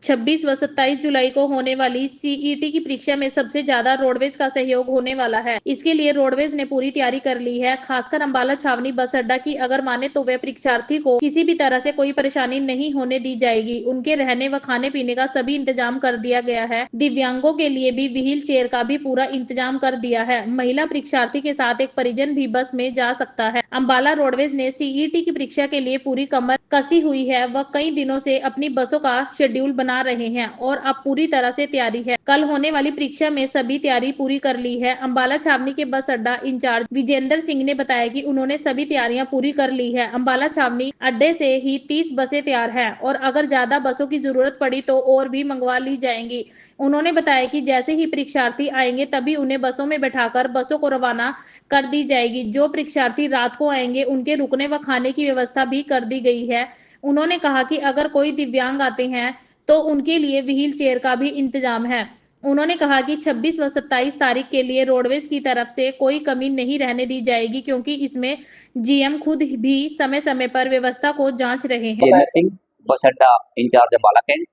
26 व 27 जुलाई को होने वाली सीईटी की परीक्षा में सबसे ज्यादा रोडवेज का सहयोग होने वाला है। इसके लिए रोडवेज ने पूरी तैयारी कर ली है। खासकर अंबाला छावनी बस अड्डा की अगर माने तो वह परीक्षार्थी को किसी भी तरह से कोई परेशानी नहीं होने दी जाएगी। उनके रहने व खाने पीने का सभी इंतजाम कर दिया गया है। दिव्यांगों के लिए भी व्हील चेयर का भी पूरा इंतजाम कर दिया है। महिला परीक्षार्थी के साथ एक परिजन भी बस में जा सकता है। अंबाला रोडवेज ने सीईटी की परीक्षा के लिए पूरी कमर कसी हुई है। वह कई दिनों से अपनी बसों का शेड्यूल बना रहे हैं और अब पूरी तरह से तैयारी है। कल होने वाली परीक्षा में सभी तैयारी पूरी कर ली है। अंबाला छावनी के बस अड्डा इंचार्ज विजेंद्र सिंह ने बताया कि उन्होंने सभी तैयारियां पूरी कर ली है। अंबाला छावनी अड्डे से ही 30 बसें तैयार हैं और अगर ज्यादा बसों की जरूरत पड़ी तो और भी मंगवा ली जाएंगी। उन्होंने बताया कि जैसे ही परीक्षार्थी आएंगे तभी उन्हें बसों में बैठाकर बसों को रवाना कर दी जाएगी। जो परीक्षार्थी रात को आएंगे उनके रुकने व खाने की व्यवस्था भी कर दी गई है। उन्होंने कहा कि अगर कोई दिव्यांग आते हैं तो उनके लिए व्हील चेयर का भी इंतजाम है। उन्होंने कहा कि 26 व 27 तारीख के लिए रोडवेज की तरफ से कोई कमी नहीं रहने दी जाएगी, क्योंकि इसमें जीएम खुद भी समय समय पर व्यवस्था को जांच रहे हैं। विजेंद्र सिंह, बस अड्डा इंचार्ज अंबाला कैंट।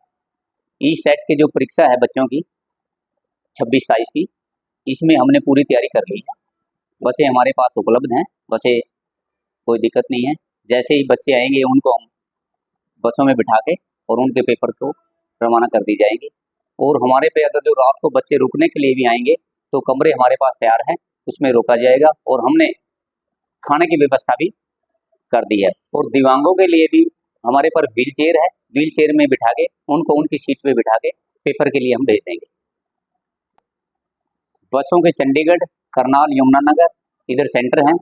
ई स्टेट की जो परीक्षा है बच्चों की 26-27 की, इसमें हमने पूरी तैयारी कर ली है। बसें हमारे पास उपलब्ध हैं, बसें कोई दिक्कत नहीं है। जैसे ही बच्चे आएंगे उनको हम बसों में बिठा के और उनके पेपर को रवाना कर दी जाएंगी। और हमारे पे अगर जो रात को बच्चे रुकने के लिए भी आएंगे तो कमरे हमारे पास तैयार हैं, उसमें रोका जाएगा। और हमने खाने की व्यवस्था भी कर दी है। और दिव्यांगों के लिए भी हमारे पर व्हील चेयर है, व्हील चेयर में बिठा के उनको उनकी सीट पे बिठा के पेपर के लिए हम भेज देंगे। बसों के चंडीगढ़, करनाल, यमुनानगर इधर सेंटर हैं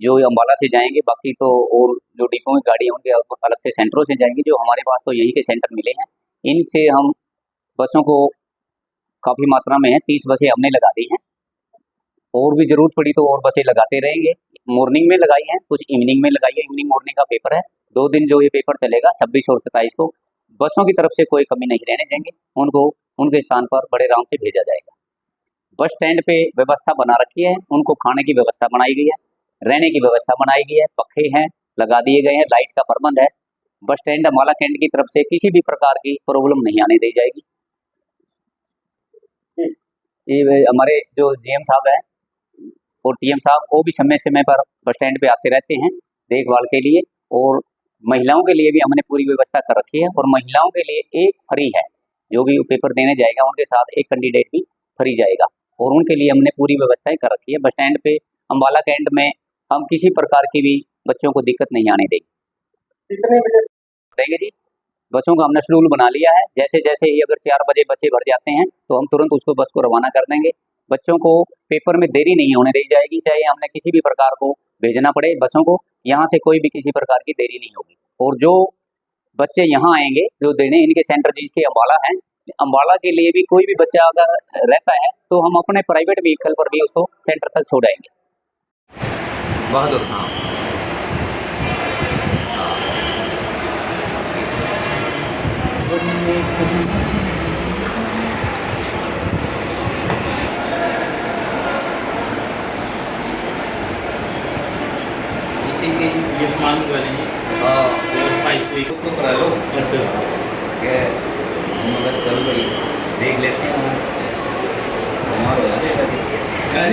जो अंबाला से जाएंगे। बाकी तो और जो डिपो की गाड़ी है उनके अलग से सेंटरों से जाएंगी। जो हमारे पास तो यहीं के सेंटर मिले हैं, इनसे हम बसों को काफ़ी मात्रा में है, 30 बसें हमने लगा दी हैं। और भी ज़रूरत पड़ी तो और बसें लगाते रहेंगे। मॉर्निंग में लगाई हैं, कुछ इवनिंग में लगाई है। इवनिंग मॉर्निंग का पेपर है, 2 दिन जो ये पेपर चलेगा 26 और 27 को। बसों की तरफ से कोई कमी नहीं रहने देंगे, उनको उनके स्थान पर बड़े आराम से भेजा जाएगा। बस स्टैंड पे व्यवस्था बना रखी है, उनको खाने की व्यवस्था बनाई गई है, रहने की व्यवस्था बनाई गई है, पखे हैं लगा दिए गए हैं, लाइट का प्रबंध है। बस स्टैंड अंबाला कैंट की तरफ से किसी भी प्रकार की प्रॉब्लम नहीं आने दी जाएगी। ये हमारे जो जीएम साहब हैं और टीएम साहब वो भी समय समय पर बस स्टैंड पे आते रहते हैं देखभाल के लिए। और महिलाओं के लिए भी हमने पूरी व्यवस्था कर रखी है। और महिलाओं के लिए एक फ्री है, जो भी पेपर देने जाएगा उनके साथ एक कैंडिडेट भी फ्री जाएगा। और उनके लिए हमने पूरी व्यवस्थाएं कर रखी है। बस स्टैंड पे अंबाला कैंट में हम किसी प्रकार की भी बच्चों को दिक्कत नहीं आने देंगे। कितने बजे देंगे जी? बसों का हमने शेड्यूल बना लिया है। जैसे जैसे ही अगर 4 बजे बच्चे भर जाते हैं तो हम तुरंत उसको बस को रवाना कर देंगे। बच्चों को पेपर में देरी नहीं होने दी जाएगी, चाहे हमने किसी भी प्रकार को भेजना पड़े बसों को, यहाँ से कोई भी किसी प्रकार की देरी नहीं होगी। और जो बच्चे यहाँ आएंगे जो देने, इनके सेंटर जिसके अंबाला हैं, अंबाला के लिए भी कोई भी बच्चा अगर रहता है तो हम अपने प्राइवेट व्हीकल पर भी उसको सेंटर तक छोड़ाएंगे। बहादुर, हाँ। इसी के ये सामान मंगवा लेंगे। हाँ, और स्पाइस कोई तो करा लो। अच्छा क्या मगर चल भाई देख लेते हैं हमारे क्या